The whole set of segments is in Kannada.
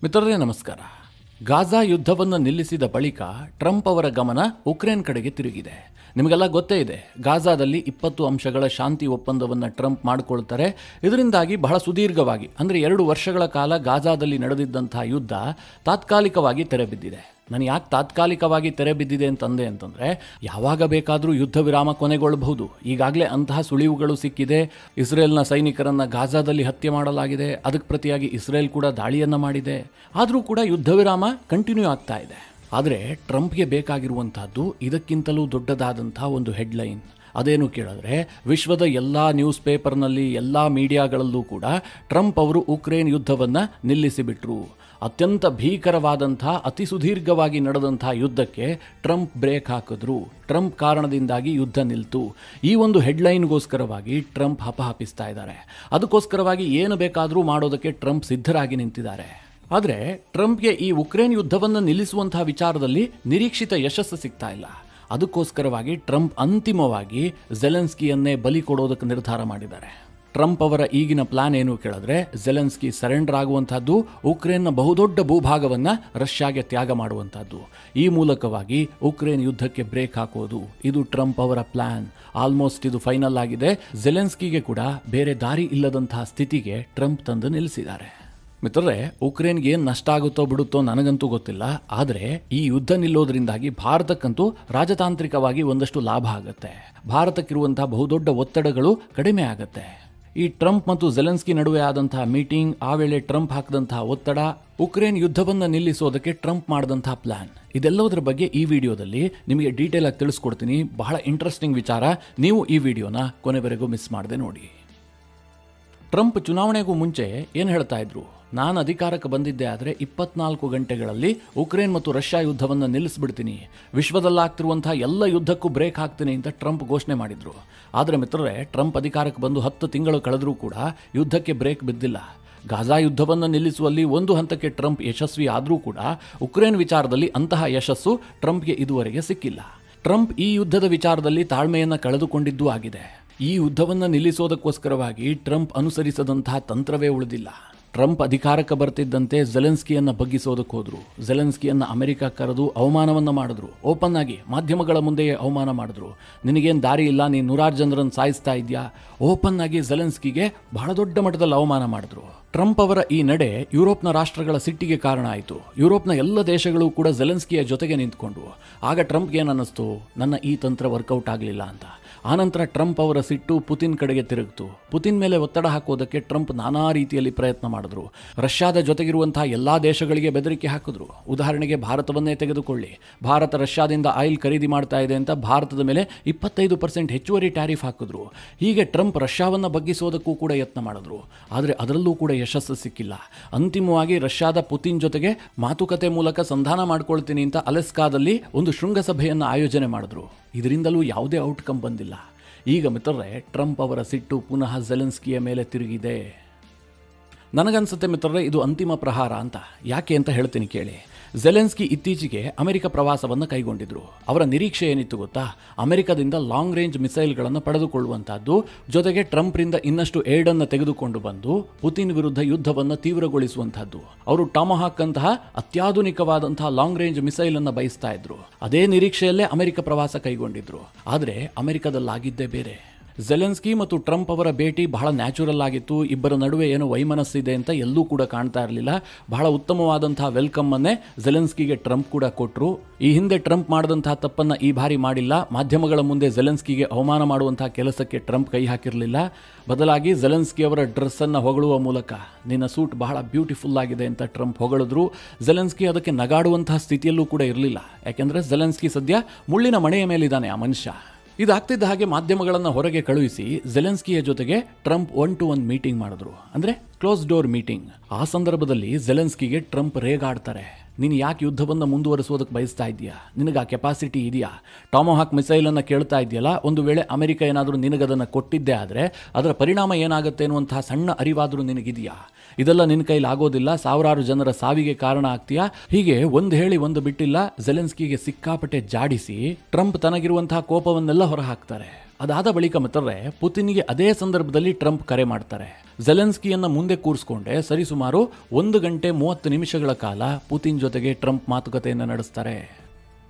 ಮಿತ್ರರೇ ನಮಸ್ಕಾರ. ಗಾಜಾ ಯುದ್ಧವನ್ನು ನಿಲ್ಲಿಸಿದ ಬಳಿಕ ಟ್ರಂಪ್ ಅವರ ಗಮನ ಉಕ್ರೇನ್ ಕಡೆಗೆ ತಿರುಗಿದೆ. ನಿಮಗೆಲ್ಲ ಗೊತ್ತೇ ಇದೆ, ಗಾಜಾದಲ್ಲಿ 20 ಅಂಶಗಳ ಶಾಂತಿ ಒಪ್ಪಂದವನ್ನು ಟ್ರಂಪ್ ಮಾಡಿಕೊಳ್ತಾರೆ. ಇದರಿಂದಾಗಿ ಬಹಳ ಸುದೀರ್ಘವಾಗಿ ಅಂದರೆ 2 ವರ್ಷಗಳ ಕಾಲ ಗಾಜಾದಲ್ಲಿ ನಡೆದಿದ್ದಂತಹ ಯುದ್ಧ ತಾತ್ಕಾಲಿಕವಾಗಿ ತೆರೆಬಿದ್ದಿದೆ. ನಾನು ಯಾಕೆ ತಾತ್ಕಾಲಿಕವಾಗಿ ತೆರೆ ಬಿದ್ದಿದೆ ಅಂತಂದರೆ ಯಾವಾಗ ಬೇಕಾದರೂ ಯುದ್ಧ ವಿರಾಮ ಕೊನೆಗೊಳ್ಳಬಹುದು. ಈಗಾಗಲೇ ಅಂತಹ ಸುಳಿವುಗಳು ಸಿಕ್ಕಿದೆ. ಇಸ್ರೇಲ್ನ ಸೈನಿಕರನ್ನು ಗಾಜಾದಲ್ಲಿ ಹತ್ಯೆ ಮಾಡಲಾಗಿದೆ. ಅದಕ್ಕೆ ಪ್ರತಿಯಾಗಿ ಇಸ್ರೇಲ್ ಕೂಡ ದಾಳಿಯನ್ನು ಮಾಡಿದೆ. ಆದರೂ ಕೂಡ ಯುದ್ಧ ವಿರಾಮ ಕಂಟಿನ್ಯೂ ಆಗ್ತಾ ಇದೆ. ಆದರೆ ಟ್ರಂಪ್ಗೆ ಬೇಕಾಗಿರುವಂತಹದ್ದು ಇದಕ್ಕಿಂತಲೂ ದೊಡ್ಡದಾದಂತಹ ಒಂದು ಹೆಡ್ಲೈನ್. ಅದೇನು ಕೇಳಿದ್ರೆ, ವಿಶ್ವದ ಎಲ್ಲ ನ್ಯೂಸ್ ಪೇಪರ್ನಲ್ಲಿ ಎಲ್ಲ ಮೀಡಿಯಾಗಳಲ್ಲೂ ಕೂಡ ಟ್ರಂಪ್ ಅವರು ಉಕ್ರೇನ್ ಯುದ್ಧವನ್ನು ನಿಲ್ಲಿಸಿಬಿಟ್ರು. ಅತ್ಯಂತ ಭೀಕರವಾದಂಥ ಅತಿ ಸುದೀರ್ಘವಾಗಿ ನಡೆದಂಥ ಯುದ್ಧಕ್ಕೆ ಟ್ರಂಪ್ ಬ್ರೇಕ್ ಹಾಕಿದ್ರು. ಟ್ರಂಪ್ ಕಾರಣದಿಂದಾಗಿ ಯುದ್ಧ ನಿಲ್ತು. ಈ ಒಂದು ಹೆಡ್ಲೈನ್ಗೋಸ್ಕರವಾಗಿ ಟ್ರಂಪ್ ಹಪಹಪಿಸ್ತಾ ಇದ್ದಾರೆ. ಅದಕ್ಕೋಸ್ಕರವಾಗಿ ಏನು ಬೇಕಾದರೂ ಮಾಡೋದಕ್ಕೆ ಟ್ರಂಪ್ ಸಿದ್ಧರಾಗಿ ನಿಂತಿದ್ದಾರೆ. ಆದರೆ ಟ್ರಂಪ್ಗೆ ಈ ಉಕ್ರೇನ್ ಯುದ್ಧವನ್ನು ನಿಲ್ಲಿಸುವಂತಹ ವಿಚಾರದಲ್ಲಿ ನಿರೀಕ್ಷಿತ ಯಶಸ್ಸು ಸಿಗ್ತಾ ಇಲ್ಲ. ಅದಕ್ಕೋಸ್ಕರವಾಗಿ ಟ್ರಂಪ್ ಅಂತಿಮವಾಗಿ ಝೆಲೆನ್ಸ್ಕಿಯನ್ನೇ ಬಲಿ ಕೊಡೋದಕ್ಕೆ ನಿರ್ಧಾರ ಮಾಡಿದ್ದಾರೆ. ಟ್ರಂಪ್ ಅವರ ಈಗಿನ ಪ್ಲಾನ್ ಏನು ಕೇಳಿದ್ರೆ, ಝೆಲೆನ್ಸ್ಕಿ ಸರೆಂಡರ್ ಆಗುವಂತಹದ್ದು, ಉಕ್ರೇನ್ನ ಬಹುದೊಡ್ಡ ಭೂಭಾಗವನ್ನು ರಷ್ಯಾಗೆ ತ್ಯಾಗ ಮಾಡುವಂತಹದ್ದು. ಈ ಮೂಲಕವಾಗಿ ಉಕ್ರೇನ್ ಯುದ್ಧಕ್ಕೆ ಬ್ರೇಕ್ ಹಾಕೋದು, ಇದು ಟ್ರಂಪ್ ಅವರ ಪ್ಲಾನ್. ಆಲ್ಮೋಸ್ಟ್ ಇದು ಫೈನಲ್ ಆಗಿದೆ. ಝೆಲೆನ್ಸ್ಕಿಗೆ ಕೂಡ ಬೇರೆ ದಾರಿ ಇಲ್ಲದಂತಹ ಸ್ಥಿತಿಗೆ ಟ್ರಂಪ್ ತಂದು ನಿಲ್ಲಿಸಿದ್ದಾರೆ. ಮಿತ್ರರೇ, ಉಕ್ರೇನ್ಗೆ ಏನು ನಷ್ಟ ಆಗುತ್ತೋ ಬಿಡುತ್ತೋ ನನಗಂತೂ ಗೊತ್ತಿಲ್ಲ. ಆದರೆ ಈ ಯುದ್ಧ ನಿಲ್ಲೋದ್ರಿಂದಾಗಿ ಭಾರತಕ್ಕಂತೂ ರಾಜತಾಂತ್ರಿಕವಾಗಿ ಒಂದಷ್ಟು ಲಾಭ ಆಗುತ್ತೆ. ಭಾರತಕ್ಕಿರುವಂತಹ ಬಹುದೊಡ್ಡ ಒತ್ತಡಗಳು ಕಡಿಮೆ ಆಗುತ್ತೆ. ಈ ಟ್ರಂಪ್ ಮತ್ತು ಝೆಲೆನ್ಸ್ಕಿ ನಡುವೆ ಆದಂತಹ ಮೀಟಿಂಗ್, ಆ ವೇಳೆ ಟ್ರಂಪ್ ಹಾಕಿದಂತಹ ಒತ್ತಡ, ಉಕ್ರೇನ್ ಯುದ್ಧವನ್ನು ನಿಲ್ಲಿಸೋದಕ್ಕೆ ಟ್ರಂಪ್ ಮಾಡಿದಂತಹ ಪ್ಲಾನ್, ಇದೆಲ್ಲದರ ಬಗ್ಗೆ ಈ ವಿಡಿಯೋದಲ್ಲಿ ನಿಮಗೆ ಡೀಟೇಲ್ ಆಗಿ ತಿಳಿಸ್ಕೊಡ್ತೀನಿ. ಬಹಳ ಇಂಟ್ರೆಸ್ಟಿಂಗ್ ವಿಚಾರ. ನೀವು ಈ ವಿಡಿಯೋನ ಕೊನೆವರೆಗೂ ಮಿಸ್ ಮಾಡದೆ ನೋಡಿ. ಟ್ರಂಪ್ ಚುನಾವಣೆಗೂ ಮುಂಚೆ ಏನು ಹೇಳ್ತಾ ಇದ್ರು, ನಾನು ಅಧಿಕಾರಕ್ಕೆ ಬಂದಿದ್ದೆ ಆದರೆ 24 ಗಂಟೆಗಳಲ್ಲಿ ಉಕ್ರೇನ್ ಮತ್ತು ರಷ್ಯಾ ಯುದ್ಧವನ್ನು ನಿಲ್ಲಿಸ್ಬಿಡ್ತೀನಿ, ವಿಶ್ವದಲ್ಲಾಗ್ತಿರುವಂತಹ ಎಲ್ಲ ಯುದ್ಧಕ್ಕೂ ಬ್ರೇಕ್ ಹಾಕ್ತೀನಿ ಅಂತ ಟ್ರಂಪ್ ಘೋಷಣೆ ಮಾಡಿದ್ರು. ಆದರೆ ಮಿತ್ರರೇ, ಟ್ರಂಪ್ ಅಧಿಕಾರಕ್ಕೆ ಬಂದು 10 ತಿಂಗಳು ಕಳೆದರೂ ಕೂಡ ಯುದ್ಧಕ್ಕೆ ಬ್ರೇಕ್ ಬಿದ್ದಿಲ್ಲ. ಗಾಜಾ ಯುದ್ಧವನ್ನು ನಿಲ್ಲಿಸುವಲ್ಲಿ ಒಂದು ಹಂತಕ್ಕೆ ಟ್ರಂಪ್ ಯಶಸ್ವಿ ಆದರೂ ಕೂಡ ಉಕ್ರೇನ್ ವಿಚಾರದಲ್ಲಿ ಅಂತಹ ಯಶಸ್ಸು ಟ್ರಂಪ್ಗೆ ಇದುವರೆಗೆ ಸಿಕ್ಕಿಲ್ಲ. ಟ್ರಂಪ್ ಈ ಯುದ್ಧದ ವಿಚಾರದಲ್ಲಿ ತಾಳ್ಮೆಯನ್ನು ಕಳೆದುಕೊಂಡಿದ್ದೂ ಆಗಿದೆ. ಈ ಯುದ್ಧವನ್ನು ನಿಲ್ಲಿಸೋದಕ್ಕೋಸ್ಕರವಾಗಿ ಟ್ರಂಪ್ ಅನುಸರಿಸದಂತಹ ತಂತ್ರವೇ ಉಳಿದಿಲ್ಲ. ಟ್ರಂಪ್ ಅಧಿಕಾರಕ್ಕೆ ಬರ್ತಿದ್ದಂತೆ ಝೆಲೆನ್ಸ್ಕಿಯನ್ನು ಬಗ್ಗಿಸೋದಕ್ಕೆ ಹೋದ್ರು. ಝೆಲೆನ್ಸ್ಕಿಯನ್ನು ಅಮೆರಿಕ ಕರೆದು ಅವಮಾನವನ್ನು ಮಾಡಿದ್ರು. ಓಪನ್ ಆಗಿ ಮಾಧ್ಯಮಗಳ ಮುಂದೆಯೇ ಅವಮಾನ ಮಾಡಿದ್ರು. ನಿನಗೇನು ದಾರಿ ಇಲ್ಲ, ನೀನು 100 ಜನರನ್ನು ಸಾಯಿಸ್ತಾ ಇದೆಯಾ, ಓಪನ್ ಆಗಿ ಝೆಲೆನ್ಸ್ಕಿಗೆ ಬಹಳ ದೊಡ್ಡ ಮಟ್ಟದಲ್ಲಿ ಅವಮಾನ ಮಾಡಿದ್ರು. ಟ್ರಂಪ್ ಅವರ ಈ ನಡೆ ಯುರೋಪ್ನ ರಾಷ್ಟ್ರಗಳ ಸಿಟ್ಟಿಗೆ ಕಾರಣ ಆಯಿತು. ಯುರೋಪ್ನ ಎಲ್ಲ ದೇಶಗಳು ಕೂಡ ಝೆಲೆನ್ಸ್ಕಿಯ ಜೊತೆಗೆ ನಿಂತ್ಕೊಂಡು. ಆಗ ಟ್ರಂಪ್ಗೆ ಏನು ಅನ್ನಿಸ್ತು, ನನ್ನ ಈ ತಂತ್ರ ವರ್ಕೌಟ್ ಆಗಲಿಲ್ಲ ಅಂತ. ಆನಂತರ ಟ್ರಂಪ್ ಅವರ ಸಿಟ್ಟು ಪುತಿನ್ ಕಡೆಗೆ ತಿರುಗಿತು. ಪುತಿನ್ ಮೇಲೆ ಒತ್ತಡ ಹಾಕೋದಕ್ಕೆ ಟ್ರಂಪ್ ನಾನಾ ರೀತಿಯಲ್ಲಿ ಪ್ರಯತ್ನ ಮಾಡಿದ್ರು. ರಷ್ಯಾದ ಜೊತೆಗಿರುವಂತಹ ಎಲ್ಲ ದೇಶಗಳಿಗೆ ಬೆದರಿಕೆ ಹಾಕಿದ್ರು. ಉದಾಹರಣೆಗೆ ಭಾರತವನ್ನೇ ತೆಗೆದುಕೊಳ್ಳಿ. ಭಾರತ ರಷ್ಯಾದಿಂದ ಆಯಿಲ್ ಖರೀದಿ ಮಾಡ್ತಾ ಇದೆ ಅಂತ ಭಾರತದ ಮೇಲೆ 25% ಹೆಚ್ಚುವರಿ ಟ್ಯಾರಿಫ್ ಹಾಕಿದ್ರು. ಹೀಗೆ ಟ್ರಂಪ್ ರಷ್ಯಾವನ್ನು ಬಗ್ಗಿಸೋದಕ್ಕೂ ಕೂಡ ಯತ್ನ ಮಾಡಿದ್ರು. ಆದರೆ ಅದರಲ್ಲೂ ಕೂಡ ಯಶಸ್ಸು ಸಿಕ್ಕಿಲ್ಲ. ಅಂತಿಮವಾಗಿ ರಷ್ಯಾದ ಪುತಿನ್ ಜೊತೆಗೆ ಮಾತುಕತೆ ಮೂಲಕ ಸಂಧಾನ ಮಾಡ್ಕೊಳ್ತೀನಿ ಅಂತ ಅಲೆಸ್ಕಾದಲ್ಲಿ ಒಂದು ಶೃಂಗಸಭೆಯನ್ನು ಆಯೋಜನೆ ಮಾಡಿದ್ರು. ಇದರಿಂದಲೂ ಯಾವುದೇ ಔಟ್ಕಮ್ ಬಂದಿಲ್ಲ. ಈಗ ಮಿತ್ರರೇ, ಟ್ರಂಪ್ ಅವರ ಸಿಟ್ಟು ಪುನಃ ಝೆಲೆನ್ಸ್ಕಿಯ ಮೇಲೆ ತಿರುಗಿದೆ. ನನಗನ್ಸುತ್ತೆ ಮಿತ್ರರೇ, ಇದು ಅಂತಿಮ ಪ್ರಹಾರ ಅಂತ. ಯಾಕೆ ಅಂತ ಹೇಳ್ತೀನಿ ಕೇಳಿ. ಝೆಲೆನ್ಸ್ಕಿ ಇತ್ತೀಚೆಗೆ ಅಮೆರಿಕ ಪ್ರವಾಸವನ್ನು ಕೈಗೊಂಡಿದ್ರು. ಅವರ ನಿರೀಕ್ಷೆ ಏನಿತ್ತು ಗೊತ್ತಾ, ಅಮೆರಿಕದಿಂದ ಲಾಂಗ್ ರೇಂಜ್ ಮಿಸೈಲ್ಗಳನ್ನು ಪಡೆದುಕೊಳ್ಳುವಂತಹದ್ದು, ಜೊತೆಗೆ ಟ್ರಂಪ್ರಿಂದ ಇನ್ನಷ್ಟು ಏಡನ್ನು ತೆಗೆದುಕೊಂಡು ಬಂದು ಪುತಿನ್ ವಿರುದ್ಧ ಯುದ್ಧವನ್ನು ತೀವ್ರಗೊಳಿಸುವಂತಹದ್ದು. ಅವರು ಟಾಮಹಾಕ್ ಅಂತಹ ಅತ್ಯಾಧುನಿಕವಾದಂತಹ ಲಾಂಗ್ ರೇಂಜ್ ಮಿಸೈಲ್ ಅನ್ನು ಬಯಸ್ತಾ ಇದ್ರು. ಅದೇ ನಿರೀಕ್ಷೆಯಲ್ಲೇ ಅಮೆರಿಕ ಪ್ರವಾಸ ಕೈಗೊಂಡಿದ್ರು. ಆದರೆ ಅಮೆರಿಕದಲ್ಲಾಗಿದ್ದೇ ಬೇರೆ. ಝೆಲೆನ್ಸ್ಕಿ ಮತ್ತು ಟ್ರಂಪ್ ಅವರ ಭೇಟಿ ಬಹಳ ನ್ಯಾಚುರಲ್ ಆಗಿತ್ತು. ಇಬ್ಬರ ನಡುವೆ ಏನೋ ವೈಮನಸ್ಸಿದೆ ಅಂತ ಎಲ್ಲೂ ಕೂಡ ಕಾಣ್ತಾ ಇರಲಿಲ್ಲ. ಬಹಳ ಉತ್ತಮವಾದಂತಹ ವೆಲ್ಕಮ್ ಅನ್ನೇ ಝೆಲೆನ್ಸ್ಕಿಗೆ ಟ್ರಂಪ್ ಕೂಡ ಕೊಟ್ಟರು. ಈ ಹಿಂದೆ ಟ್ರಂಪ್ ಮಾಡಿದಂತಹ ತಪ್ಪನ್ನು ಈ ಬಾರಿ ಮಾಡಿಲ್ಲ. ಮಾಧ್ಯಮಗಳ ಮುಂದೆ ಝೆಲೆನ್ಸ್ಕಿಗೆ ಅವಮಾನ ಮಾಡುವಂತಹ ಕೆಲಸಕ್ಕೆ ಟ್ರಂಪ್ ಕೈ ಹಾಕಿರಲಿಲ್ಲ. ಬದಲಾಗಿ ಝೆಲೆನ್ಸ್ಕಿ ಅವರ ಡ್ರೆಸ್ಸನ್ನು ಹೊಗಳುವ ಮೂಲಕ, ನಿನ್ನ ಸೂಟ್ ಬಹಳ ಬ್ಯೂಟಿಫುಲ್ ಆಗಿದೆ ಅಂತ ಟ್ರಂಪ್ ಹೊಗಳಿದ್ರು. ಝೆಲೆನ್ಸ್ಕಿ ಅದಕ್ಕೆ ನಗಾಡುವಂತಹ ಸ್ಥಿತಿಯಲ್ಲೂ ಕೂಡ ಇರಲಿಲ್ಲ. ಯಾಕೆಂದರೆ ಝೆಲೆನ್ಸ್ಕಿ ಸದ್ಯ ಮುಳ್ಳಿನ ಮಣೆಯ ಮೇಲಿದ್ದಾನೆ ಆ ಮನುಷ್ಯ. ಇದಾಗ್ತಿದ್ದ ಹಾಗೆ ಮಾಧ್ಯಮಗಳನ್ನು ಹೊರಗೆ ಕಳುಹಿಸಿ ಝೆಲೆನ್ಸ್ಕಿಯ ಜೊತೆಗೆ ಟ್ರಂಪ್ 1-to-1 ಮೀಟಿಂಗ್ ಮಾಡಿದ್ರು. ಅಂದರೆ ಕ್ಲೋಸ್ ಡೋರ್ ಮೀಟಿಂಗ್. ಆ ಸಂದರ್ಭದಲ್ಲಿ ಝೆಲೆನ್ಸ್ಕಿಗೆ ಟ್ರಂಪ್ ರೇಗಾಡ್ತಾರೆ. ನೀನು ಯಾಕೆ ಯುದ್ಧವನ್ನು ಮುಂದುವರಿಸೋದಕ್ಕೆ ಬಯಸ್ತಾ ಇದೆಯಾ, ನಿನಗೆ ಆ ಕೆಪಾಸಿಟಿ ಇದೆಯಾ, ಟಾಮಹಾಕ್ ಮಿಸೈಲನ್ನು ಕೇಳ್ತಾ ಇದೆಯಲ್ಲ, ಒಂದು ವೇಳೆ ಅಮೆರಿಕ ಏನಾದರೂ ನಿನಗದನ್ನು ಕೊಟ್ಟಿದ್ದೇ ಆದರೆ ಅದರ ಪರಿಣಾಮ ಏನಾಗುತ್ತೆ ಅನ್ನುವಂತಹ ಸಣ್ಣ ಅರಿವಾದರೂ ನಿನಗಿದೆಯಾ, ಇದೆಲ್ಲ ನಿನ್ನ ಕೈಲಿ ಆಗೋದಿಲ್ಲ, ಸಾವಿರಾರು ಜನರ ಸಾವಿಗೆ ಕಾರಣ ಆಗ್ತೀಯಾ. ಹೀಗೆ ಒಂದು ಹೇಳಿ ಒಂದು ಬಿಟ್ಟಿಲ್ಲ. ಝೆಲೆನ್ಸ್ಕಿಗೆ ಸಿಕ್ಕಾಪಟ್ಟೆ ಜಾಡಿಸಿ ಟ್ರಂಪ್ ತನಗಿರುವಂತಹ ಕೋಪವನ್ನೆಲ್ಲ ಹೊರ ಹಾಕ್ತಾರೆ. ಅದಾದ ಬಳಿಕ ಮಿತ್ರರೇ ಪುತಿನ್ಗೆ ಅದೇ ಸಂದರ್ಭದಲ್ಲಿ ಟ್ರಂಪ್ ಕರೆ ಮಾಡ್ತಾರೆ. ಝೆಲೆನ್ಸ್ಕಿಯನ್ನ ಮುಂದೆ ಕೂರಿಸಿಕೊಂಡೆ ಸರಿಸುಮಾರು 1 ಗಂಟೆ 30 ನಿಮಿಷಗಳ ಕಾಲ ಪುತಿನ್ ಜೊತೆಗೆ ಟ್ರಂಪ್ ಮಾತುಕತೆಯನ್ನು ನಡೆಸ್ತಾರೆ.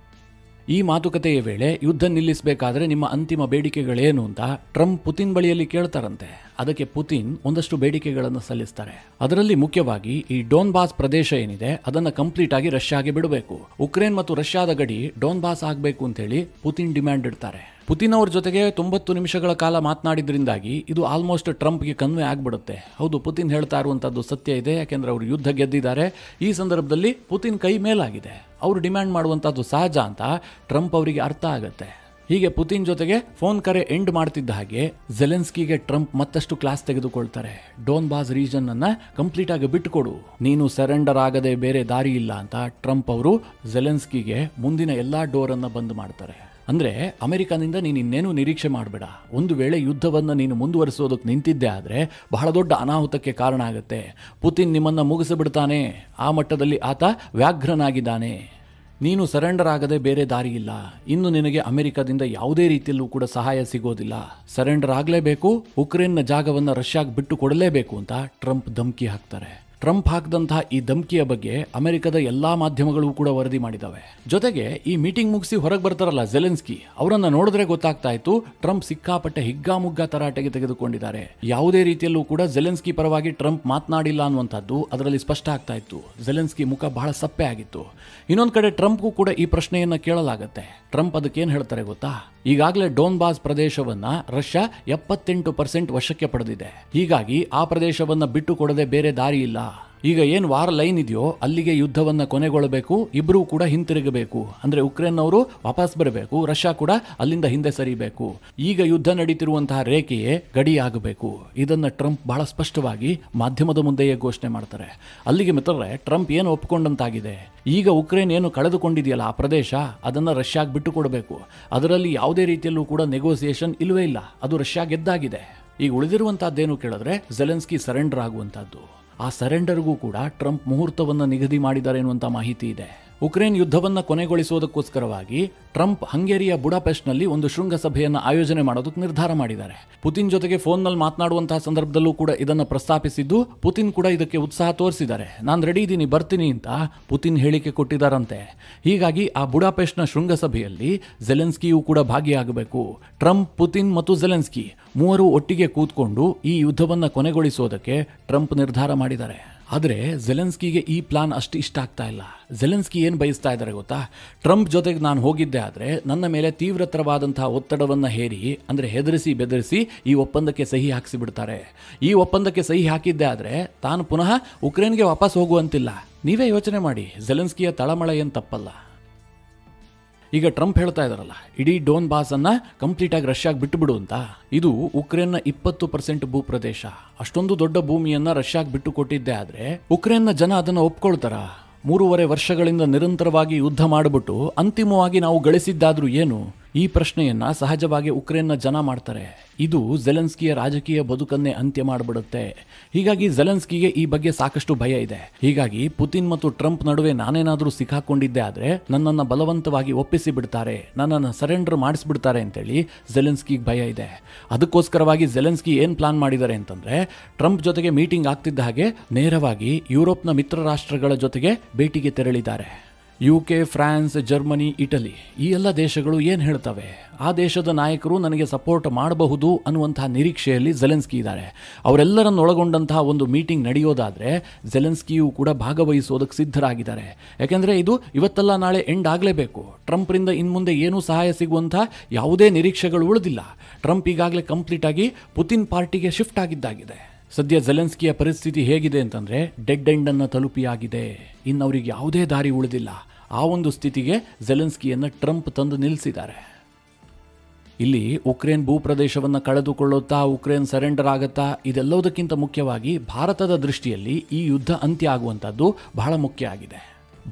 ಈ ಮಾತುಕತೆಯ ವೇಳೆ ಯುದ್ಧ ನಿಲ್ಲಿಸಬೇಕಾದ್ರೆ ನಿಮ್ಮ ಅಂತಿಮ ಬೇಡಿಕೆಗಳೇನು ಅಂತ ಟ್ರಂಪ್ ಪುತಿನ್ ಬಳಿಯಲ್ಲಿ ಕೇಳ್ತಾರಂತೆ. ಅದಕ್ಕೆ ಪುತಿನ್ ಒಂದಷ್ಟು ಬೇಡಿಕೆಗಳನ್ನು ಸಲ್ಲಿಸ್ತಾರೆ. ಅದರಲ್ಲಿ ಮುಖ್ಯವಾಗಿ ಈ ಡೋನ್ಬಾಸ್ ಪ್ರದೇಶ ಏನಿದೆ ಅದನ್ನ ಕಂಪ್ಲೀಟ್ ಆಗಿ ರಷ್ಯಾಗೆ ಬಿಡಬೇಕು, ಉಕ್ರೇನ್ ಮತ್ತು ರಷ್ಯಾದ ಗಡಿ ಡೋನ್ಬಾಸ್ ಆಗಬೇಕು ಅಂತ ಹೇಳಿ ಪುತಿನ್ ಡಿಮ್ಯಾಂಡ್ ಇಡ್ತಾರೆ. ಪುತಿನ್ ಅವ್ರ ಜೊತೆಗೆ 90 ನಿಮಿಷಗಳ ಕಾಲ ಮಾತನಾಡಿದ್ರಿಂದಾಗಿ ಇದು ಆಲ್ಮೋಸ್ಟ್ ಟ್ರಂಪ್ಗೆ ಕನ್ವೆ ಆಗ್ಬಿಡುತ್ತೆ. ಹೌದು, ಪುತಿನ್ ಹೇಳ್ತಾ ಇರುವಂತದ್ದು ಸತ್ಯ ಇದೆ, ಯಾಕೆಂದ್ರೆ ಅವರು ಯುದ್ಧ ಗೆದ್ದಿದ್ದಾರೆ. ಈ ಸಂದರ್ಭದಲ್ಲಿ ಪುತಿನ್ ಕೈ ಮೇಲಾಗಿದೆ, ಅವರು ಡಿಮ್ಯಾಂಡ್ ಮಾಡುವಂತದ್ದು ಸಹಜ ಅಂತ ಟ್ರಂಪ್ ಅವರಿಗೆ ಅರ್ಥ ಆಗತ್ತೆ. ಹೀಗೆ ಪುತಿನ್ ಜೊತೆಗೆ ಫೋನ್ ಕರೆ ಎಂಡ್ ಮಾಡ್ತಿದ್ದ ಹಾಗೆ ಝೆಲೆನ್ಸ್ಕಿಗೆ ಟ್ರಂಪ್ ಮತ್ತಷ್ಟು ಕ್ಲಾಸ್ ತೆಗೆದುಕೊಳ್ತಾರೆ. ಡೋನ್ಬಾಸ್ ರೀಜನ್ ಅನ್ನ ಕಂಪ್ಲೀಟ್ ಆಗಿ ಬಿಟ್ಟುಕೊಡು, ನೀನು ಸರೆಂಡರ್ ಆಗದೆ ಬೇರೆ ದಾರಿ ಇಲ್ಲ ಅಂತ ಟ್ರಂಪ್ ಅವರು ಝೆಲೆನ್ಸ್ಕಿಗೆ ಮುಂದಿನ ಎಲ್ಲಾ ಡೋರ್ ಅನ್ನ ಬಂದ್ ಮಾಡ್ತಾರೆ. ಅಂದ್ರೆ ಅಮೆರಿಕನಿಂದ ನೀನು ಇನ್ನೇನು ನಿರೀಕ್ಷೆ ಮಾಡಬೇಡ, ಒಂದು ವೇಳೆ ಯುದ್ಧವನ್ನ ನೀನು ಮುಂದುವರಿಸೋದಕ್ಕೆ ನಿಂತಿದ್ದೆ ಆದ್ರೆ ಬಹಳ ದೊಡ್ಡ ಅನಾಹುತಕ್ಕೆ ಕಾರಣ ಆಗುತ್ತೆ. ಪುತಿನ್ ನಿಮ್ಮನ್ನ ಮುಗಿಸಿಬಿಡ್ತಾನೆ, ಆ ಮಟ್ಟದಲ್ಲಿ ಆತ ವ್ಯಾಘ್ರನಾಗಿದ್ದಾನೆ. ನೀನು ಸರೆಂಡರ್ ಆಗದೆ ಬೇರೆ ದಾರಿ ಇಲ್ಲ, ಇನ್ನು ನಿನಗೆ ಅಮೆರಿಕದಿಂದ ಯಾವುದೇ ರೀತಿಯಲ್ಲೂ ಕೂಡ ಸಹಾಯ ಸಿಗೋದಿಲ್ಲ, ಸರೆಂಡರ್ ಆಗಲೇಬೇಕು, ಉಕ್ರೇನ್ನ ಜಾಗವನ್ನು ರಷ್ಯಾಗೆ ಬಿಟ್ಟು ಕೊಡಲೇಬೇಕು ಅಂತ ಟ್ರಂಪ್ ಧಮಕಿ ಹಾಕ್ತಾರೆ. ಟ್ರಂಪ್ ಹಾಕಿದಂತಹ ಈ ಧಮಕಿಯ ಬಗ್ಗೆ ಅಮೆರಿಕದ ಎಲ್ಲಾ ಮಾಧ್ಯಮಗಳು ಕೂಡ ವರದಿ ಮಾಡಿದಾವೆ. ಜೊತೆಗೆ ಈ ಮೀಟಿಂಗ್ ಮುಗಿಸಿ ಹೊರಗೆ ಬರ್ತಾರಲ್ಲ ಝೆಲೆನ್ಸ್ಕಿ, ಅವರನ್ನ ನೋಡಿದ್ರೆ ಗೊತ್ತಾಗ್ತಾ ಇತ್ತು ಟ್ರಂಪ್ ಸಿಕ್ಕಾಪಟ್ಟೆ ಹಿಗ್ಗಾಮುಗ್ಗಾ ತರಾಟೆಗೆ ತೆಗೆದುಕೊಂಡಿದ್ದಾರೆ. ಯಾವುದೇ ರೀತಿಯಲ್ಲೂ ಕೂಡ ಝೆಲೆನ್ಸ್ಕಿ ಪರವಾಗಿ ಟ್ರಂಪ್ ಮಾತನಾಡಿಲ್ಲ ಅನ್ನುವಂಥದ್ದು ಅದರಲ್ಲಿ ಸ್ಪಷ್ಟ ಆಗ್ತಾ ಇತ್ತು. ಝೆಲೆನ್ಸ್ಕಿ ಮುಖ ಬಹಳ ಸಪ್ಪೆ ಆಗಿತ್ತು. ಇನ್ನೊಂದು ಕಡೆ ಟ್ರಂಪ್ಗೂ ಕೂಡ ಈ ಪ್ರಶ್ನೆಯನ್ನ ಕೇಳಲಾಗತ್ತೆ. ಟ್ರಂಪ್ ಅದಕ್ಕೇನು ಹೇಳ್ತಾರೆ ಗೊತ್ತಾ? ಈಗಾಗಲೇ ಡೋನ್ಬಾಸ್ ಪ್ರದೇಶವನ್ನ ರಷ್ಯಾ 78% ವಶಕ್ಕೆ ಪಡೆದಿದೆ. ಹೀಗಾಗಿ ಆ ಪ್ರದೇಶವನ್ನ ಬಿಟ್ಟು ಕೊಡದೆ ಬೇರೆ ದಾರಿ ಇಲ್ಲ. ಈಗ ಏನು ವಾರ್ ಲೈನ್ ಇದೆಯೋ ಅಲ್ಲಿಗೆ ಯುದ್ಧವನ್ನ ಕೊನೆಗೊಳ್ಳಬೇಕು, ಇಬ್ಬರೂ ಕೂಡ ಹಿಂತಿರುಗಬೇಕು. ಅಂದ್ರೆ ಉಕ್ರೇನ್ ಅವರು ವಾಪಸ್ ಬರಬೇಕು, ರಷ್ಯಾ ಕೂಡ ಅಲ್ಲಿಂದ ಹಿಂದೆ ಸರಿಬೇಕು. ಈಗ ಯುದ್ಧ ನಡೀತಿರುವಂತಹ ರೇಖೆಯೇ ಗಡಿಯಾಗಬೇಕು. ಇದನ್ನ ಟ್ರಂಪ್ ಬಹಳ ಸ್ಪಷ್ಟವಾಗಿ ಮಾಧ್ಯಮದ ಮುಂದೆಯೇ ಘೋಷಣೆ ಮಾಡ್ತಾರೆ. ಅಲ್ಲಿಗೆ ಮಿತ್ರರೇ ಟ್ರಂಪ್ ಏನು ಒಪ್ಪಿಕೊಂಡಂತಾಗಿದೆ, ಈಗ ಉಕ್ರೇನ್ ಏನು ಕಳೆದುಕೊಂಡಿದೆಯಲ್ಲ ಆ ಪ್ರದೇಶ, ಅದನ್ನ ರಷ್ಯಾಗೆ ಬಿಟ್ಟು ಕೊಡಬೇಕು. ಅದರಲ್ಲಿ ಯಾವುದೇ ರೀತಿಯಲ್ಲೂ ಕೂಡ ನೆಗೋಸಿಯೇಷನ್ ಇಲ್ಲವೇ ಇಲ್ಲ, ಅದು ರಷ್ಯಾ ಗೆದ್ದಾಗಿದೆ. ಈಗ ಉಳಿದಿರುವಂತಹದ್ದೇನು ಕೇಳಿದ್ರೆ ಝೆಲೆನ್ಸ್ಕಿ ಸರೆಂಡರ್ ಆಗುವಂತಹದ್ದು. ಆ ಸರೆಂಡರ್ಗೂ ಕೂಡ ಟ್ರಂಪ್ ಮುಹೂರ್ತವನ್ನು ನಿಗದಿ ಮಾಡಿದ್ದಾರೆ ಎನ್ನುವಂಥ ಮಾಹಿತಿ ಇದೆ. ಉಕ್ರೇನ್ ಯುದ್ಧವನ್ನ ಕೊನೆಗೊಳಿಸುವುದಕ್ಕೋಸ್ಕರವಾಗಿ ಟ್ರಂಪ್ ಹಂಗೇರಿಯ ಬುಡಾಪೆಸ್ಟ್ನಲ್ಲಿ ಒಂದು ಶೃಂಗಸಭೆಯನ್ನು ಆಯೋಜನೆ ಮಾಡೋದಕ್ಕೆ ನಿರ್ಧಾರ ಮಾಡಿದ್ದಾರೆ. ಪುತಿನ್ ಜೊತೆಗೆ ಫೋನ್ನಲ್ಲಿ ಮಾತನಾಡುವಂತಹ ಸಂದರ್ಭದಲ್ಲೂ ಕೂಡ ಇದನ್ನು ಪ್ರಸ್ತಾಪಿಸಿದ್ದು, ಪುತಿನ್ ಕೂಡ ಇದಕ್ಕೆ ಉತ್ಸಾಹ ತೋರಿಸಿದ್ದಾರೆ. ನಾನು ರೆಡಿ ಇದ್ದೀನಿ, ಬರ್ತೀನಿ ಅಂತ ಪುತಿನ್ ಹೇಳಿಕೆ ಕೊಟ್ಟಿದ್ದಾರಂತೆ. ಹೀಗಾಗಿ ಆ ಬುಡಾಪೆಸ್ಟ್ನ ಶೃಂಗಸಭೆಯಲ್ಲಿ ಝೆಲೆನ್ಸ್ಕಿಯೂ ಕೂಡ ಭಾಗಿಯಾಗಬೇಕು. ಟ್ರಂಪ್, ಪುತಿನ್ ಮತ್ತು ಝೆಲೆನ್ಸ್ಕಿ ಮೂವರು ಒಟ್ಟಿಗೆ ಕೂತ್ಕೊಂಡು ಈ ಯುದ್ಧವನ್ನ ಕೊನೆಗೊಳಿಸೋದಕ್ಕೆ ಟ್ರಂಪ್ ನಿರ್ಧಾರ ಮಾಡಿದ್ದಾರೆ. ಆದರೆ ಝೆಲೆನ್ಸ್ಕಿಗೆ ಈ ಪ್ಲಾನ್ ಅಷ್ಟು ಇಷ್ಟ ಆಗ್ತಾ ಇಲ್ಲ. ಝೆಲೆನ್ಸ್ಕಿ ಏನು ಬಯಸ್ತಾ ಇದ್ದಾರೆ ಗೊತ್ತಾ? ಟ್ರಂಪ್ ಜೊತೆಗೆ ನಾನು ಹೋಗಿದ್ದೆ ಆದರೆ ನನ್ನ ಮೇಲೆ ತೀವ್ರತರವಾದಂತಹ ಒತ್ತಡವನ್ನು ಹೇರಿ, ಅಂದರೆ ಹೆದರಿಸಿ ಬೆದರಿಸಿ ಈ ಒಪ್ಪಂದಕ್ಕೆ ಸಹಿ ಹಾಕಿಸಿಬಿಡ್ತಾರೆ. ಈ ಒಪ್ಪಂದಕ್ಕೆ ಸಹಿ ಹಾಕಿದ್ದೆ ಆದರೆ ತಾನು ಪುನಃ ಉಕ್ರೇನ್ಗೆ ವಾಪಸ್ ಹೋಗುವಂತಿಲ್ಲ. ನೀವೇ ಯೋಚನೆ ಮಾಡಿ, ಝೆಲೆನ್ಸ್ಕಿಯ ತಳಮಳ ಏನು ತಪ್ಪಲ್ಲ. ಈಗ ಟ್ರಂಪ್ ಹೇಳ್ತಾ ಇದಾರಲ್ಲ, ಇಡೀ ಡೋನ್ಬಾಸ್ ಅನ್ನ ಕಂಪ್ಲೀಟ್ ಆಗಿ ರಷ್ಯಾಗೆ ಬಿಟ್ಟುಬಿಡು ಅಂತ. ಇದು ಉಕ್ರೇನ್ನ 20% ಭೂಪ್ರದೇಶ. ಅಷ್ಟೊಂದು ದೊಡ್ಡ ಭೂಮಿಯನ್ನ ರಷ್ಯಾಗೆ ಬಿಟ್ಟು ಕೊಟ್ಟಿದ್ದೆ ಆದ್ರೆ ಉಕ್ರೇನ್ನ ಜನ ಅದನ್ನ ಒಪ್ಕೊಳ್ತಾರ? 3.5 ವರ್ಷಗಳಿಂದ ನಿರಂತರವಾಗಿ ಯುದ್ಧ ಮಾಡಿಬಿಟ್ಟು ಅಂತಿಮವಾಗಿ ನಾವು ಗಳಿಸಿದ್ದಾದ್ರೂ ಏನು? ಈ ಪ್ರಶ್ನೆಯನ್ನ ಸಹಜವಾಗಿ ಉಕ್ರೇನ್ನ ಜನ ಮಾಡ್ತಾರೆ. ಇದು ಝೆಲೆನ್ಸ್ಕಿಯ ರಾಜಕೀಯ ಬದುಕನ್ನೇ ಅಂತ್ಯ ಮಾಡಿಬಿಡುತ್ತೆ. ಹೀಗಾಗಿ ಝೆಲೆನ್ಸ್ಕಿಗೆ ಈ ಬಗ್ಗೆ ಸಾಕಷ್ಟು ಭಯ ಇದೆ. ಹೀಗಾಗಿ ಪುತಿನ್ ಮತ್ತು ಟ್ರಂಪ್ ನಡುವೆ ನಾನೇನಾದ್ರೂ ಸಿಕ್ಕಾಕೊಂಡಿದ್ದೆ ಆದ್ರೆ ನನ್ನನ್ನು ಬಲವಂತವಾಗಿ ಒಪ್ಪಿಸಿ ಬಿಡ್ತಾರೆ, ನನ್ನನ್ನು ಸರೆಂಡರ್ ಮಾಡಿಸ್ಬಿಡ್ತಾರೆ ಅಂತೇಳಿ ಝೆಲೆನ್ಸ್ಕಿಗೆ ಭಯ ಇದೆ. ಅದಕ್ಕೋಸ್ಕರವಾಗಿ ಝೆಲೆನ್ಸ್ಕಿ ಏನ್ ಪ್ಲಾನ್ ಮಾಡಿದ್ದಾರೆ ಅಂತಂದ್ರೆ, ಟ್ರಂಪ್ ಜೊತೆಗೆ ಮೀಟಿಂಗ್ ಆಗ್ತಿದ್ದ ಹಾಗೆ ನೇರವಾಗಿ ಯುರೋಪ್ನ ಮಿತ್ರ ರಾಷ್ಟ್ರಗಳ ಜೊತೆಗೆ ಭೇಟಿಗೆ ತೆರಳಿದ್ದಾರೆ. UK, ಫ್ರಾನ್ಸ್, ಜರ್ಮನಿ, ಇಟಲಿ ಈ ಎಲ್ಲ ದೇಶಗಳು ಏನು ಹೇಳ್ತವೆ, ಆ ದೇಶದ ನಾಯಕರು ನನಗೆ ಸಪೋರ್ಟ್ ಮಾಡಬಹುದು ಅನ್ನುವಂತಹ ನಿರೀಕ್ಷೆಯಲ್ಲಿ ಝೆಲೆನ್ಸ್ಕಿ ಇದ್ದಾರೆ. ಅವರೆಲ್ಲರನ್ನು ಒಳಗೊಂಡಂತಹ ಒಂದು ಮೀಟಿಂಗ್ ನಡೆಯೋದಾದರೆ ಝೆಲೆನ್ಸ್ಕಿಯೂ ಕೂಡ ಭಾಗವಹಿಸೋದಕ್ಕೆ ಸಿದ್ಧರಾಗಿದ್ದಾರೆ. ಯಾಕೆಂದರೆ ಇದು ಇವತ್ತೆಲ್ಲ ನಾಳೆ ಎಂಡ್ ಆಗಲೇಬೇಕು. ಟ್ರಂಪ್ರಿಂದ ಇನ್ನು ಮುಂದೆ ಏನೂ ಸಹಾಯ ಸಿಗುವಂತಹ ಯಾವುದೇ ನಿರೀಕ್ಷೆಗಳು ಉಳಿದಿಲ್ಲ. ಟ್ರಂಪ್ ಈಗಾಗಲೇ ಕಂಪ್ಲೀಟ್ ಆಗಿ ಪುತಿನ್ ಪಾರ್ಟಿಗೆ ಶಿಫ್ಟ್ ಆಗಿದ್ದಾಗಿದೆ. ಸದ್ಯ ಝೆಲೆನ್ಸ್ಕಿಯ ಪರಿಸ್ಥಿತಿ ಹೇಗಿದೆ ಅಂತಂದರೆ ಡೆಡ್ ಎಂಡನ್ನು ತಲುಪಿಯಾಗಿದೆ. ಇನ್ನು ಅವರಿಗೆ ಯಾವುದೇ ದಾರಿ ಉಳಿದಿಲ್ಲ. ಆ ಒಂದು ಸ್ಥಿತಿಗೆ ಝೆಲೆನ್ಸ್ಕಿಯನ್ನು ಟ್ರಂಪ್ ತಂದು ನಿಲ್ಲಿಸಿದ್ದಾರೆ. ಇಲ್ಲಿ ಉಕ್ರೇನ್ ಭೂಪ್ರದೇಶವನ್ನು ಕಳೆದುಕೊಳ್ಳುತ್ತಾ ಉಕ್ರೇನ್ ಸರೆಂಡರ್ ಆಗುತ್ತಾ, ಇದೆಲ್ಲದಕ್ಕಿಂತ ಮುಖ್ಯವಾಗಿ ಭಾರತದ ದೃಷ್ಟಿಯಲ್ಲಿ ಈ ಯುದ್ಧ ಅಂತ್ಯ ಆಗುವಂಥದ್ದು ಬಹಳ ಮುಖ್ಯ ಆಗಿದೆ.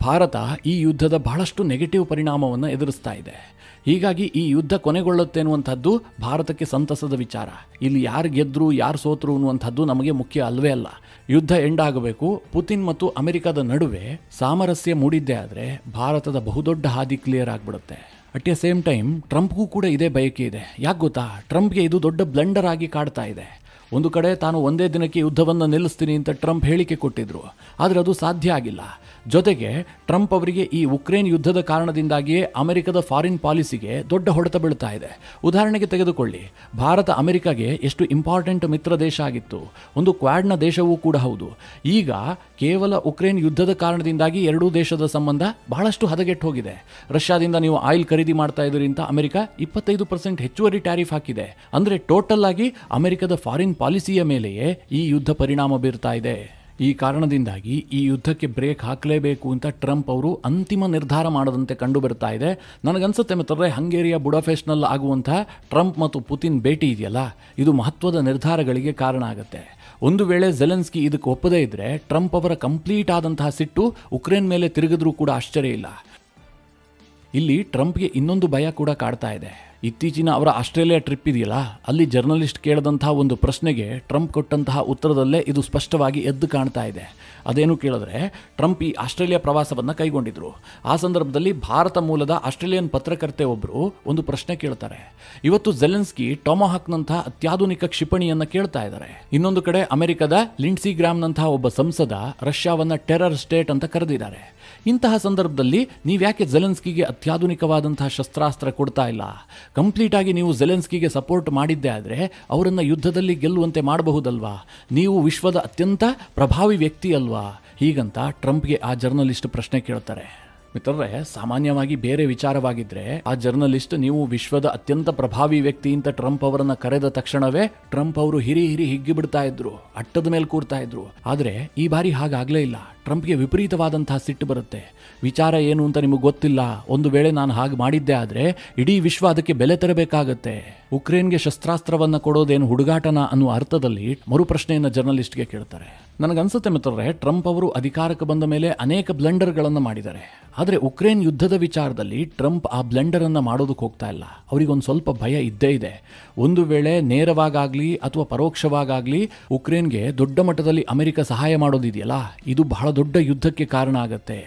ಭಾರತ ಈ ಯುದ್ಧದ ಬಹಳಷ್ಟು ನೆಗೆಟಿವ್ ಪರಿಣಾಮವನ್ನು ಎದುರಿಸ್ತಾ ಇದೆ. ಹೀಗಾಗಿ ಈ ಯುದ್ಧ ಕೊನೆಗೊಳ್ಳುತ್ತೆ ಅನ್ನುವಂಥದ್ದು ಭಾರತಕ್ಕೆ ಸಂತಸದ ವಿಚಾರ. ಇಲ್ಲಿ ಯಾರು ಗೆದ್ರು ಯಾರು ಸೋತರು ಅನ್ನುವಂಥದ್ದು ನಮಗೆ ಮುಖ್ಯ ಅಲ್ವೇ ಅಲ್ಲ. ಯುದ್ಧ ಎಂಡ್ ಆಗಬೇಕು. ಪುತಿನ್ ಮತ್ತು ಅಮೆರಿಕದ ನಡುವೆ ಸಾಮರಸ್ಯ ಮೂಡಿದ್ದೇ ಆದರೆ ಭಾರತದ ಬಹುದೊಡ್ಡ ಹಾದಿ ಕ್ಲಿಯರ್ ಆಗಿಬಿಡುತ್ತೆ. ಅಟ್ ಎ ಸೇಮ್ ಟೈಮ್ ಟ್ರಂಪ್ಗೂ ಕೂಡ ಇದೇ ಬಯಕೆ ಇದೆ. ಯಾಕೆ ಗೊತ್ತಾ? ಟ್ರಂಪ್ಗೆ ಇದು ದೊಡ್ಡ ಬ್ಲಂಡರ್ ಆಗಿ ಕಾಡ್ತಾ ಇದೆ. ಒಂದು ಕಡೆ ತಾನು ಒಂದೇ ದಿನಕ್ಕೆ ಯುದ್ಧವನ್ನು ನಿಲ್ಲಿಸ್ತೀನಿ ಅಂತ ಟ್ರಂಪ್ ಹೇಳಿಕೆ ಕೊಟ್ಟಿದ್ರು, ಆದರೆ ಅದು ಸಾಧ್ಯ ಆಗಿಲ್ಲ. ಜೊತೆಗೆ ಟ್ರಂಪ್ ಅವರಿಗೆ ಈ ಉಕ್ರೇನ್ ಯುದ್ಧದ ಕಾರಣದಿಂದಾಗಿಯೇ ಅಮೆರಿಕದ ಫಾರಿನ್ ಪಾಲಿಸಿಗೆ ದೊಡ್ಡ ಹೊಡೆತ ಬೀಳ್ತಾ ಇದೆ. ಉದಾಹರಣೆಗೆ ತೆಗೆದುಕೊಳ್ಳಿ, ಭಾರತ ಅಮೆರಿಕಾಗೆ ಎಷ್ಟು ಇಂಪಾರ್ಟೆಂಟ್ ಮಿತ್ರ ದೇಶ ಆಗಿತ್ತು, ಒಂದು ಕ್ವಾಡ್ನ ದೇಶವೂ ಕೂಡ ಹೌದು. ಈಗ ಕೇವಲ ಉಕ್ರೇನ್ ಯುದ್ಧದ ಕಾರಣದಿಂದಾಗಿ ಎರಡೂ ದೇಶದ ಸಂಬಂಧ ಬಹಳಷ್ಟು ಹದಗೆಟ್ಟು ಹೋಗಿದೆ. ರಷ್ಯಾದಿಂದ ನೀವು ಆಯಿಲ್ ಖರೀದಿ ಮಾಡ್ತಾ ಇದ್ದೀರಿ ಅಂತ ಅಮೆರಿಕ 25% ಹೆಚ್ಚುವರಿ ಟ್ಯಾರಿಫ್ ಹಾಕಿದೆ. ಅಂದರೆ ಟೋಟಲ್ ಆಗಿ ಅಮೆರಿಕದ ಫಾರಿನ್ ಪಾಲಿಸಿಯ ಮೇಲೆಯೇ ಈ ಯುದ್ಧ ಪರಿಣಾಮ ಬೀರ್ತಾ ಇದೆ. ಈ ಕಾರಣದಿಂದಾಗಿ ಈ ಯುದ್ಧಕ್ಕೆ ಬ್ರೇಕ್ ಹಾಕಲೇಬೇಕು ಅಂತ ಟ್ರಂಪ್ ಅವರು ಅಂತಿಮ ನಿರ್ಧಾರ ಮಾಡದಂತೆ ಕಂಡು ಬರ್ತಾ ಇದೆ. ನನಗನ್ಸುತ್ತೆ ಮಿತ್ರರೇ, ಹಂಗೇರಿಯ ಬುಡಾಪೆಸ್ಟ್ನಲ್ಲಿ ಆಗುವಂಥ ಟ್ರಂಪ್ ಮತ್ತು ಪುತಿನ್ ಭೇಟಿ ಇದೆಯಲ್ಲ, ಇದು ಮಹತ್ವದ ನಿರ್ಧಾರಗಳಿಗೆ ಕಾರಣ ಆಗುತ್ತೆ. ಒಂದು ವೇಳೆ ಝೆಲೆನ್ಸ್ಕಿ ಇದಕ್ಕೆ ಒಪ್ಪದೇ ಇದ್ದರೆ ಟ್ರಂಪ್ ಅವರ ಕಂಪ್ಲೀಟ್ ಆದಂತಹ ಸಿಟ್ಟು ಉಕ್ರೇನ್ ಮೇಲೆ ತಿರುಗಿದ್ರೂ ಕೂಡ ಆಶ್ಚರ್ಯ ಇಲ್ಲ. ಇಲ್ಲಿ ಟ್ರಂಪ್ಗೆ ಇನ್ನೊಂದು ಭಯ ಕೂಡ ಕಾಡ್ತಾ ಇದೆ. ಇತ್ತೀಚಿನ ಅವರ ಆಸ್ಟ್ರೇಲಿಯಾ ಟ್ರಿಪ್ ಇದೆಯಲ್ಲ, ಅಲ್ಲಿ ಜರ್ನಲಿಸ್ಟ್ ಕೇಳಿದಂತಹ ಒಂದು ಪ್ರಶ್ನೆಗೆ ಟ್ರಂಪ್ ಕೊಟ್ಟಂತಹ ಉತ್ತರದಲ್ಲೇ ಇದು ಸ್ಪಷ್ಟವಾಗಿ ಎದ್ದು ಕಾಣ್ತಾ ಇದೆ. ಅದೇನು ಕೇಳಿದ್ರೆ, ಟ್ರಂಪ್ ಈ ಆಸ್ಟ್ರೇಲಿಯಾ ಪ್ರವಾಸವನ್ನು ಕೈಗೊಂಡಿದ್ರು. ಆ ಸಂದರ್ಭದಲ್ಲಿ ಭಾರತ ಮೂಲದ ಆಸ್ಟ್ರೇಲಿಯನ್ ಪತ್ರಕರ್ತೆ ಒಬ್ಬರು ಒಂದು ಪ್ರಶ್ನೆ ಕೇಳ್ತಾರೆ. ಇವತ್ತು ಝೆಲೆನ್ಸ್ಕಿ ಟೊಮಾಹಾಕ್ನಂತಹ ಅತ್ಯಾಧುನಿಕ ಕ್ಷಿಪಣಿಯನ್ನು ಕೇಳ್ತಾ ಇದ್ದಾರೆ. ಇನ್ನೊಂದು ಕಡೆ ಅಮೆರಿಕದ ಲಿಂಡ್ಸಿ ಗ್ರಾಮ್ನಂತಹ ಒಬ್ಬ ಸಂಸದ ರಷ್ಯಾವನ್ನು ಟೆರರ್ ಸ್ಟೇಟ್ ಅಂತ ಕರೆದಿದ್ದಾರೆ. ಇಂತಹ ಸಂದರ್ಭದಲ್ಲಿ ನೀವ್ಯಾಕೆ ಝೆಲೆನ್ಸ್ಕಿಗೆ ಅತ್ಯಾಧುನಿಕವಾದಂತಹ ಶಸ್ತ್ರಾಸ್ತ್ರ ಕೊಡ್ತಾ ಇಲ್ಲ? ಕಂಪ್ಲೀಟ್ ಆಗಿ ನೀವು ಝೆಲೆನ್ಸ್ಕಿಗೆ ಸಪೋರ್ಟ್ ಮಾಡಿದ್ದೆ ಆದರೆ ಅವರನ್ನು ಯುದ್ಧದಲ್ಲಿ ಗೆಲ್ಲುವಂತೆ ಮಾಡಬಹುದಲ್ವಾ? ನೀವು ವಿಶ್ವದ ಅತ್ಯಂತ ಪ್ರಭಾವಿ ವ್ಯಕ್ತಿ ಅಲ್ವಾ? ಹೀಗಂತ ಟ್ರಂಪ್ಗೆ ಆ ಜರ್ನಲಿಸ್ಟ್ ಪ್ರಶ್ನೆ ಕೇಳ್ತಾರೆ. ಮಿತ್ರರೇ, ಸಾಮಾನ್ಯವಾಗಿ ಬೇರೆ ವಿಚಾರವಾಗಿದ್ದರೆ ಆ ಜರ್ನಲಿಸ್ಟ್ ನೀವು ವಿಶ್ವದ ಅತ್ಯಂತ ಪ್ರಭಾವಿ ವ್ಯಕ್ತಿ ಅಂತ ಟ್ರಂಪ್ ಅವರನ್ನು ಕರೆದ ತಕ್ಷಣವೇ ಟ್ರಂಪ್ ಅವರು ಹಿರಿ ಹಿಗ್ಗಿ ಬಿಡ್ತಾ ಇದ್ರು, ಅಟ್ಟದ ಮೇಲೆ ಕೂರ್ತಾ ಇದ್ರು. ಆದರೆ ಈ ಬಾರಿ ಹಾಗಾಗಲೇ ಇಲ್ಲ. ಟ್ರಂಪ್ಗೆ ವಿಪರೀತವಾದಂತಹ ಸಿಟ್ಟು ಬರುತ್ತೆ. ವಿಚಾರ ಏನು ಅಂತ ನಿಮಗೆ ಗೊತ್ತಿಲ್ಲ, ಒಂದು ವೇಳೆ ನಾನು ಹಾಗೆ ಮಾಡಿದ್ದೆ ಆದರೆ ಇಡೀ ವಿಶ್ವ ಅದಕ್ಕೆ ಬೆಲೆ ತೆರಬೇಕಾಗತ್ತೆ. ಉಕ್ರೇನ್ಗೆ ಶಸ್ತ್ರಾಸ್ತ್ರವನ್ನು ಕೊಡೋದೇನು ಹುಡುಗಾಟನ ಅನ್ನುವ ಅರ್ಥದಲ್ಲಿ ಮರುಪ್ರಶ್ನೆಯನ್ನು ಜರ್ನಲಿಸ್ಟ್ಗೆ ಕೇಳ್ತಾರೆ. ನನಗನ್ಸುತ್ತೆ ಮಿತ್ರರೇ, ಟ್ರಂಪ್ ಅವರು ಅಧಿಕಾರಕ್ಕೆ ಬಂದ ಮೇಲೆ ಅನೇಕ ಬ್ಲಂಡರ್ಗಳನ್ನು ಮಾಡಿದ್ದಾರೆ. ಆದರೆ ಉಕ್ರೇನ್ ಯುದ್ಧದ ವಿಚಾರದಲ್ಲಿ ಟ್ರಂಪ್ ಆ ಬ್ಲೆಂಡರನ್ನು ಮಾಡೋದಕ್ಕೆ ಹೋಗ್ತಾ ಇಲ್ಲ. ಅವರಿಗೊಂದು ಸ್ವಲ್ಪ ಭಯ ಇದ್ದೇ ಇದೆ. ಒಂದು ವೇಳೆ ನೇರವಾಗಲಿ ಅಥವಾ ಪರೋಕ್ಷವಾಗಲಿ ಉಕ್ರೇನ್ಗೆ ದೊಡ್ಡ ಮಟ್ಟದಲ್ಲಿ ಅಮೆರಿಕ ಸಹಾಯ ಮಾಡೋದಿದೆಯಲ್ಲ, ಇದು ಬಹಳ ದೊಡ್ಡ ಯುದ್ಧಕ್ಕೆ ಕಾರಣ ಆಗತ್ತೆ.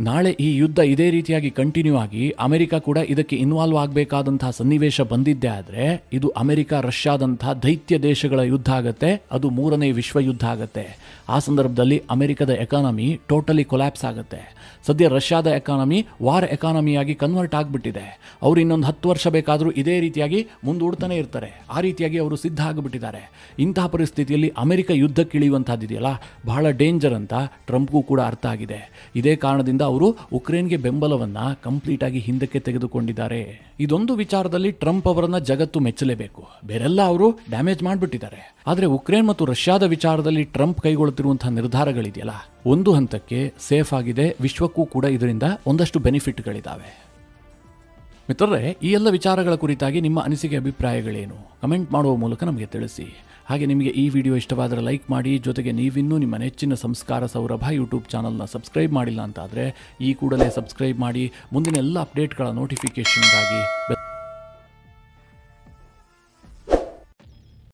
ನಾಳೆ ಈ ಯುದ್ಧ ಇದೇ ರೀತಿಯಾಗಿ ಕಂಟಿನ್ಯೂ ಆಗಿ ಅಮೆರಿಕ ಕೂಡ ಇದಕ್ಕೆ ಇನ್ವಾಲ್ವ್ ಆಗಬೇಕಾದಂತಹ ಸನ್ನಿವೇಶ ಬಂದಿದ್ದೆ ಆದರೆ ಇದು ಅಮೆರಿಕ ರಷ್ಯಾದಂತಹ ದೈತ್ಯ ದೇಶಗಳ ಯುದ್ಧ ಆಗತ್ತೆ. ಅದು 3ನೇ ವಿಶ್ವ ಯುದ್ಧ ಆಗತ್ತೆ. ಆ ಸಂದರ್ಭದಲ್ಲಿ ಅಮೆರಿಕದ ಎಕಾನಮಿ ಟೋಟಲಿ ಕೊಲ್ಯಾಪ್ಸ್ ಆಗುತ್ತೆ. ಸದ್ಯ ರಷ್ಯಾದ ಎಕಾನಮಿ ವಾರ್ ಎಕಾನಮಿಯಾಗಿ ಕನ್ವರ್ಟ್ ಆಗಿಬಿಟ್ಟಿದೆ. ಅವರು ಇನ್ನೊಂದು 10 ವರ್ಷ ಬೇಕಾದರೂ ಇದೇ ರೀತಿಯಾಗಿ ಮುಂದೂಡ್ತಾನೆ ಇರ್ತಾರೆ. ಆ ರೀತಿಯಾಗಿ ಅವರು ಸಿದ್ಧ ಆಗಿಬಿಟ್ಟಿದ್ದಾರೆ. ಇಂತಹ ಪರಿಸ್ಥಿತಿಯಲ್ಲಿ ಅಮೆರಿಕ ಯುದ್ಧಕ್ಕಿಳಿಯುವಂಥದ್ದಿದೆಯಲ್ಲ, ಬಹಳ ಡೇಂಜರ್ ಅಂತ ಟ್ರಂಪ್ಗೂ ಕೂಡ ಅರ್ಥ ಆಗಿದೆ. ಇದೇ ಕಾರಣದಿಂದ ಅವರು ಉಕ್ರೇನ್ಗೆ ಬೆಂಬಲವನ್ನು ಕಂಪ್ಲೀಟ್ ಆಗಿ ಹಿಂದಕ್ಕೆ ತೆಗೆದುಕೊಂಡಿದ್ದಾರೆ. ಇದೊಂದು ವಿಚಾರದಲ್ಲಿ ಟ್ರಂಪ್ ಅವರನ್ನ ಜಗತ್ತು ಮೆಚ್ಚಲೇಬೇಕು. ಬೇರೆಲ್ಲ ಅವರು ಡ್ಯಾಮೇಜ್ ಮಾಡಿಬಿಟ್ಟಿದ್ದಾರೆ. ಆದರೆ ಉಕ್ರೇನ್ ಮತ್ತು ರಷ್ಯಾದ ವಿಚಾರದಲ್ಲಿ ಟ್ರಂಪ್ ಕೈಗೊಳ್ಳುತ್ತಿರುವಂತಹ ನಿರ್ಧಾರಗಳಿದೆಯಲ್ಲ, ಒಂದು ಹಂತಕ್ಕೆ ಸೇಫ್ ಆಗಿದೆ. ವಿಶ್ವಕ್ಕೂ ಕೂಡ ಇದರಿಂದ ಒಂದಷ್ಟು ಬೆನಿಫಿಟ್ಗಳಿದ್ದಾವೆ. ಮಿತ್ರರೇ, ಈ ಎಲ್ಲ ವಿಚಾರಗಳ ಕುರಿತಾಗಿ ನಿಮ್ಮ ಅನಿಸಿಕೆ ಅಭಿಪ್ರಾಯಗಳೇನು? ಕಮೆಂಟ್ ಮಾಡುವ ಮೂಲಕ ನಮಗೆ ತಿಳಿಸಿ. ಹಾಗೆ ನಿಮಗೆ ಈ ವಿಡಿಯೋ ಇಷ್ಟವಾದರೆ ಲೈಕ್ ಮಾಡಿ. ಜೊತೆಗೆ ನೀವಿನ್ನೂ ನಿಮ್ಮ ನೆಚ್ಚಿನ ಸಂಸ್ಕಾರ ಸೌರಭ ಯೂಟ್ಯೂಬ್ ಚಾನಲ್ನ ಸಬ್ಸ್ಕ್ರೈಬ್ ಮಾಡಿಲ್ಲ ಅಂತಾದರೆ ಈ ಕೂಡಲೇ ಸಬ್ಸ್ಕ್ರೈಬ್ ಮಾಡಿ. ಮುಂದಿನ ಎಲ್ಲ ಅಪ್ಡೇಟ್ಗಳ ನೋಟಿಫಿಕೇಷನ್ಗಾಗಿ